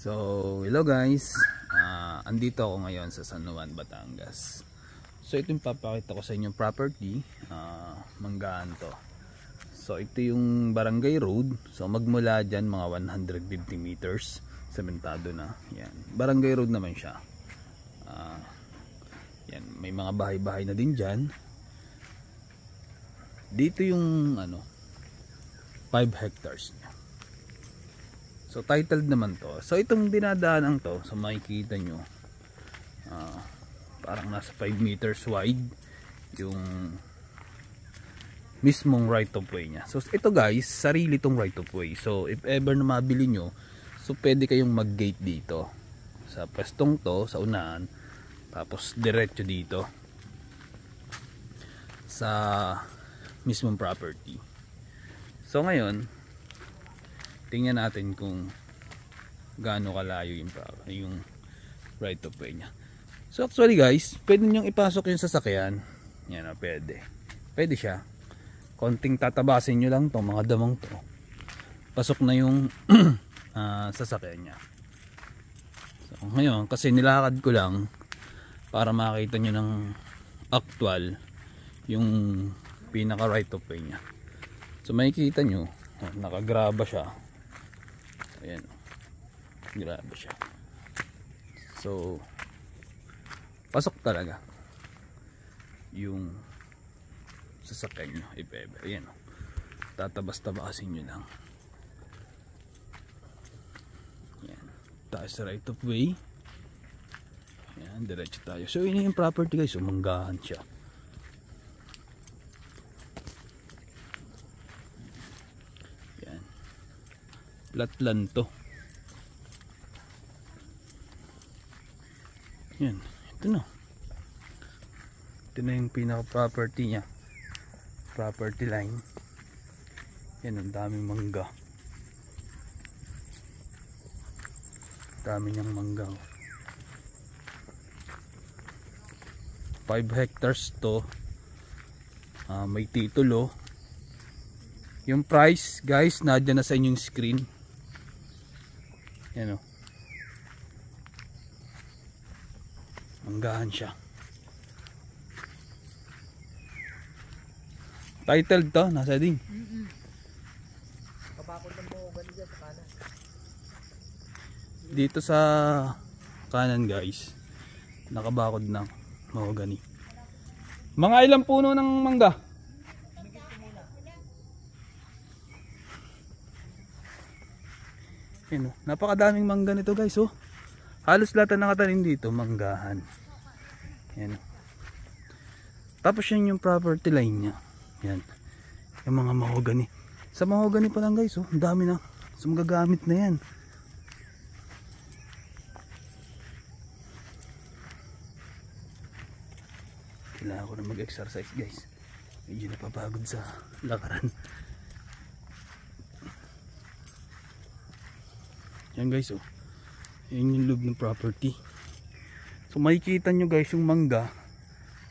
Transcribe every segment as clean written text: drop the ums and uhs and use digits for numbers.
So, hello guys. Andito ako ngayon sa San Juan, Batangas. So, ito yung papakita ko sa inyong property. Manggahan to. So, ito yung barangay road. So, magmula dyan mga 150 meters. Sementado na. Yan. Barangay road naman siya. Yan. May mga bahay-bahay na din dyan. Dito yung 5 hectares niya. So titled naman to. So itong dinadaanan to, so makikita nyo, parang nasa 5 meters wide yung mismong right of way nya. So ito guys, sarili tong right of way. So if ever na mabili nyo, so pwede kayong mag gate dito sa pwestong to, sa unahan, tapos diretso dito sa mismong property. So ngayon tingnan natin kung gaano kalayo yung right of way nya. So actually guys, pwede nyo ipasok yung sasakyan. Yan o, pwede siya. Konting tatabasin nyo lang itong mga damang to, pasok na yung sasakyan nya. So ngayon, kasi nilakad ko lang para makita nyo ng actual yung pinaka right of way nya. So makikita nyo, nakagraba siya. Ayan, grabe siya. So pasok talaga yung sasakyan nyo if ever. Ayan, tatabas-tabasin nyo lang. Ayan, tayo sa right of way. Ayan, diretso tayo. So yun yung property guys, umanggahan siya. Flatland to. Yan, ito na. Ito na yung pinaka property nya. Property line. Yan, ang daming mangga. Dami niyang mangga. 5 hectares to. May titulo. Yung price guys, nadyan na sa inyong screen. Yan o, manggahan siya. Titled to, nasa ding. Kabakod ng mahogany dyan sa kanan. Dito sa kanan guys, nakabakod ng mahogany. Mga ilang puno ng mangga? Yan, napakadaming mangga nito guys. Halos lahat na nakatanim dito manggahan. Yan. Tapos yan yung property line nya. Yan, yung mga mahogany. Sa mahogany pa lang guys, ang dami na. So magagamit na yan. Kailangan ko na mag-exercise guys. Medyo napapagod sa lakaran. Yan guys, yan yung loob ng property. So makikita nyo guys, yung mangga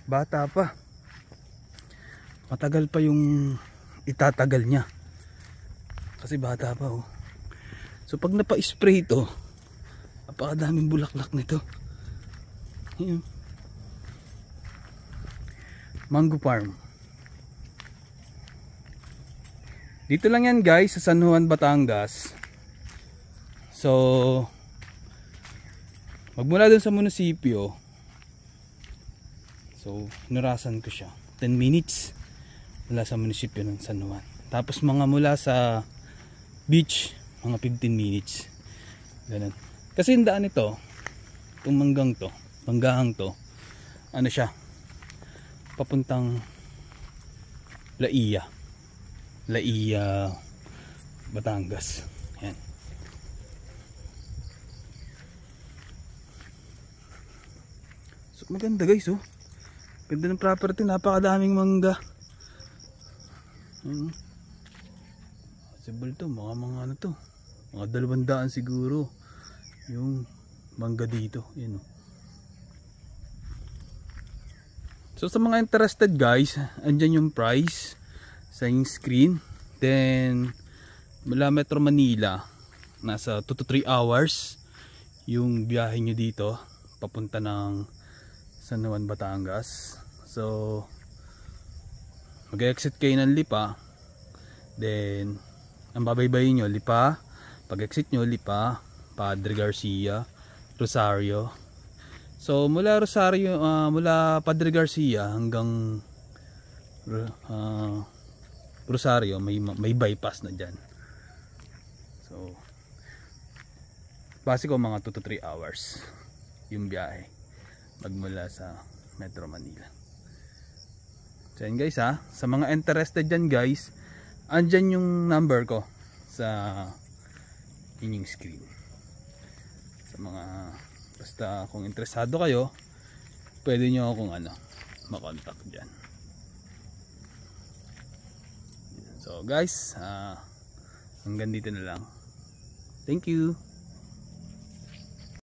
bata pa, matagal pa yung itatagal nya kasi bata pa. So pag napa-spray ito, napakadaming bulaklak nito. Yan. Mango farm. Dito lang yan guys sa San Juan, Batangas. So magmula dun sa munisipyo, so narasan ko siya 10 minutes mula sa munisipyo ng San Juan. Tapos mga mula sa beach, mga 15 minutes. Ganun. Kasi yung daan ito, itong manggahang to, ano siya, papuntang Laia, Batangas. Yan. Maganda guys, ganda ng property, napakadaming mangga. Possible to, mga ano to, mga 200 siguro yung mangga dito. Yan. So sa mga interested guys, andyan yung price sa yung screen. Then mula Metro Manila, nasa 2 to 3 hours yung biyahe nyo dito papunta ng San Juan, Batangas. So mag-exit kayo ng Lipa, then ang babaybayin nyo Lipa, pag exit nyo Lipa, Padre Garcia, Rosario. So mula Rosario, mula Padre Garcia hanggang Rosario may bypass na dyan. So base ko mga 2 to 3 hours yung biyahe magmula sa Metro Manila. So yan guys ha, sa mga interested dyan guys, andyan yung number ko sa inyong screen. Sa mga basta kung interesado kayo, pwede nyo akong makontak dyan. So guys, hanggang dito na lang. Thank you.